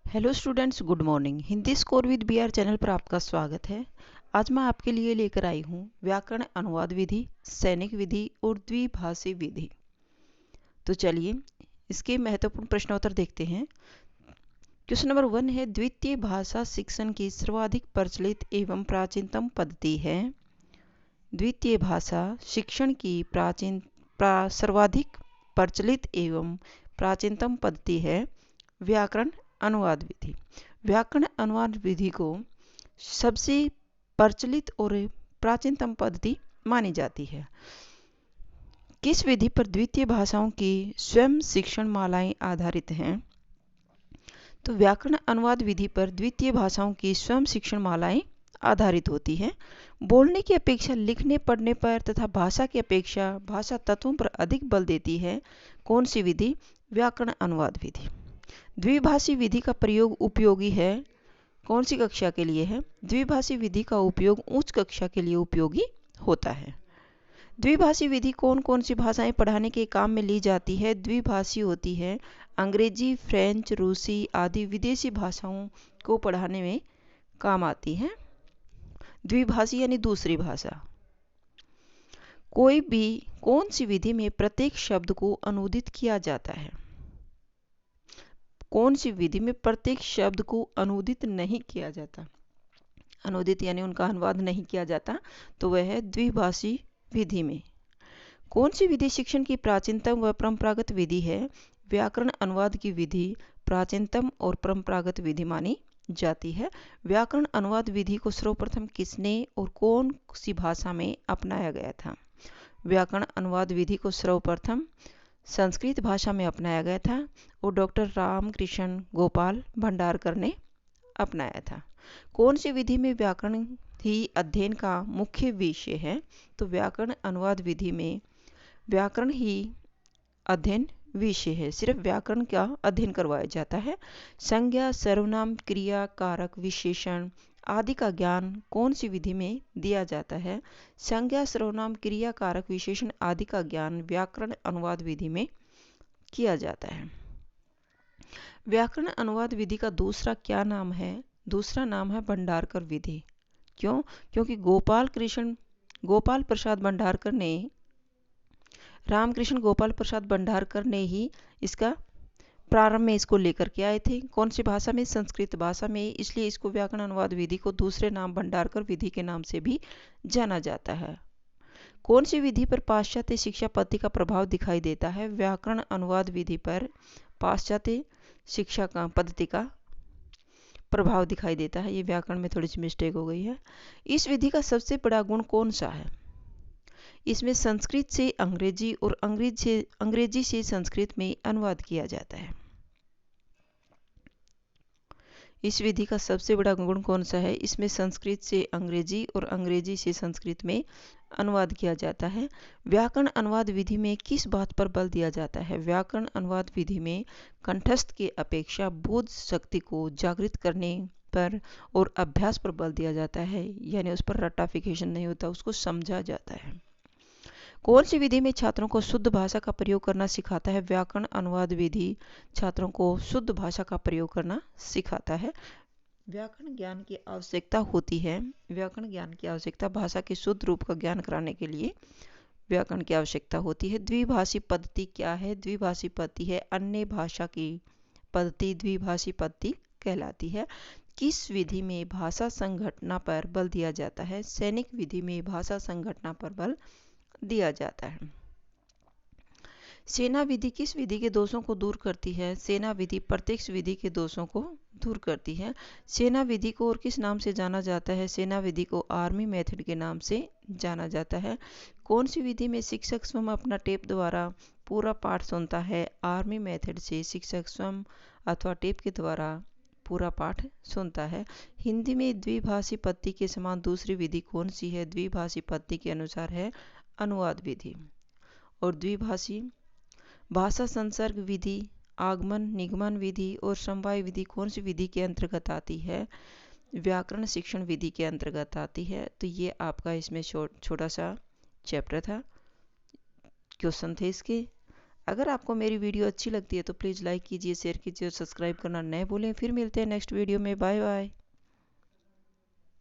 Hello students, good morning. Hindi score with BR channel पर आपका स्वागत है। आज मैं आपके लिए लेकर आई हूँ व्याकरण अनुवाद विधि, सैनिक विधि और द्विभाषी विधि। तो चलिए इसके महत्वपूर्ण प्रश्नोत्तर देखते हैं। क्वेश्चन नंबर 1 है, द्वितीय भाषा शिक्षण की सर्वाधिक प्रचलित एवं प्राचीनतम पद्धति है। द्वितीय भाषा शिक्षण की सर्वाधिक प्रचलित एवं प्राचीनतम पद्धति है व्याकरण अनुवाद विधि। व्याकरण अनुवाद विधि को सबसे प्रचलित और प्राचीनतम पद्धति मानी जाती है। किस विधि पर द्वितीय भाषाओं की स्वयं शिक्षण मालाएं आधारित हैं? तो व्याकरण अनुवाद विधि पर द्वितीय भाषाओं की स्वयं शिक्षण मालाएं आधारित होती हैं। बोलने की अपेक्षा लिखने पढ़ने पर तथा भाषा की अपेक्षा भाषा तत्वों पर अधिक बल देती है। कौन सी विधि? व्याकरण अनुवाद विधि। द्विभाषी विधि का प्रयोग उपयोगी है। कौन सी कक्षा के लिए है? द्विभाषी विधि का उपयोग उच्च कक्षा के लिए उपयोगी होता है। द्विभाषी विधि कौन कौन सी भाषाएं पढ़ाने के काम में ली जाती है? द्विभाषी होती है अंग्रेजी, फ्रेंच, रूसी आदि विदेशी भाषाओं को पढ़ाने में काम आती है। द्विभाषी यानी दूसरी भाषा। कौन सी विधि में प्रत्येक शब्द को अनुदित किया जाता है? कौन सी विधि में प्रत्येक शब्द को अनुदित नहीं किया जाता? अनुदित यानी उनका अनुवाद नहीं किया जाता, तो वह है द्विभाषी विधि में। कौन सी विधि शिक्षण की प्राचीनतम व परंपरागत विधि है? व्याकरण अनुवाद की विधि प्राचीनतम और परंपरागत विधि मानी जाती है। व्याकरण अनुवाद विधि को सर्वप्रथम किसने और कौन सी भाषा में अपनाया गया था? व्याकरण अनुवाद विधि को सर्वप्रथम संस्कृत भाषा में अपनाया गया था और डॉक्टर रामकृष्ण गोपाल भंडारकर ने अपनाया था। कौन सी विधि में व्याकरण ही अध्ययन का मुख्य विषय है? तो व्याकरण अनुवाद विधि में व्याकरण ही अध्ययन विषय है। सिर्फ व्याकरण का अध्ययन करवाया जाता है। संज्ञा, सर्वनाम, क्रिया, कारक, विशेषण आदि का ज्ञान कौन सी विधि में दिया जाता है? संज्ञा, सर्वनाम, क्रिया, कारक, विशेषण आदि का ज्ञान व्याकरण अनुवाद विधि में किया जाता है। व्याकरण अनुवाद विधि का दूसरा क्या नाम है? दूसरा नाम है भंडारकर विधि। क्यों? क्योंकि रामकृष्ण गोपाल प्रसाद भंडारकर ने ही इसका प्रारंभ में इसको लेकर के आए थे। कौन सी भाषा में? संस्कृत भाषा में। इसलिए इसको व्याकरण अनुवाद विधि को दूसरे नाम भंडारकर विधि के नाम से भी जाना जाता है। कौन सी विधि पर पाश्चात्य शिक्षा पद्धति का प्रभाव दिखाई देता है? व्याकरण अनुवाद विधि पर पाश्चात्य शिक्षा का पद्धति का प्रभाव दिखाई देता है। ये व्याकरण में थोड़ी सी मिस्टेक हो गई है। इस विधि का सबसे बड़ा गुण कौन सा है? इसमें संस्कृत से अंग्रेजी और अंग्रेजी से संस्कृत में अनुवाद किया जाता है। इस विधि का सबसे बड़ा गुण कौन सा है? इसमें संस्कृत से अंग्रेजी और अंग्रेजी से संस्कृत में अनुवाद किया जाता है। व्याकरण अनुवाद विधि में किस बात पर बल दिया जाता है? व्याकरण अनुवाद विधि में कंठस्थ के अपेक्षा बोध शक्ति को जागृत करने पर और अभ्यास पर बल दिया जाता है। यानी उस पर रट्टाफिकेशन नहीं होता, उसको समझा जाता है। कौन सी विधि में छात्रों को शुद्ध भाषा का प्रयोग करना सिखाता है? व्याकरण अनुवाद विधि छात्रों को शुद्ध भाषा का प्रयोग करना सिखाता है। व्याकरण ज्ञान की आवश्यकता होती है। व्याकरण ज्ञान की आवश्यकता भाषा के शुद्ध रूप का ज्ञान कराने के लिए व्याकरण की आवश्यकता होती है। द्विभाषी पद्धति क्या है? द्विभाषी पद्धति है अन्य भाषा की पद्धति द्विभाषी पद्धति कहलाती है। किस विधि में भाषा संघटना पर बल दिया जाता है? सैनिक विधि में भाषा संघटना पर बल दिया जाता है। सेना विधि किस विधि के दोषों को दूर करती है? सेना विधि प्रत्यक्ष विधि के दोषों को दूर करती है। सेना विधि को और किस नाम से जाना जाता है? सेना विधि को आर्मी मेथड के नाम से जाना जाता है। कौन सी विधि में शिक्षक स्वयं अपना टेप द्वारा पूरा पाठ सुनता है? आर्मी मेथड से शिक्षक स्वयं अथवा टेप के द्वारा पूरा पाठ सुनता है। हिंदी में द्विभाषी पद्धति के समान दूसरी विधि कौन सी है? द्विभाषी पद्धति के अनुसार है अनुवाद विधि। और द्विभाषी भाषा संसर्ग विधि, आगमन निगमन विधि और समवाय विधि कौन सी विधि के अंतर्गत आती है? व्याकरण शिक्षण विधि के अंतर्गत आती है। तो ये आपका इसमें छोटा सा चैप्टर था, क्वेश्चन थे इसके। अगर आपको मेरी वीडियो अच्छी लगती है तो प्लीज़ लाइक कीजिए, शेयर कीजिए और सब्सक्राइब करना न भूलें। फिर मिलते हैं नेक्स्ट वीडियो में। Bye bye.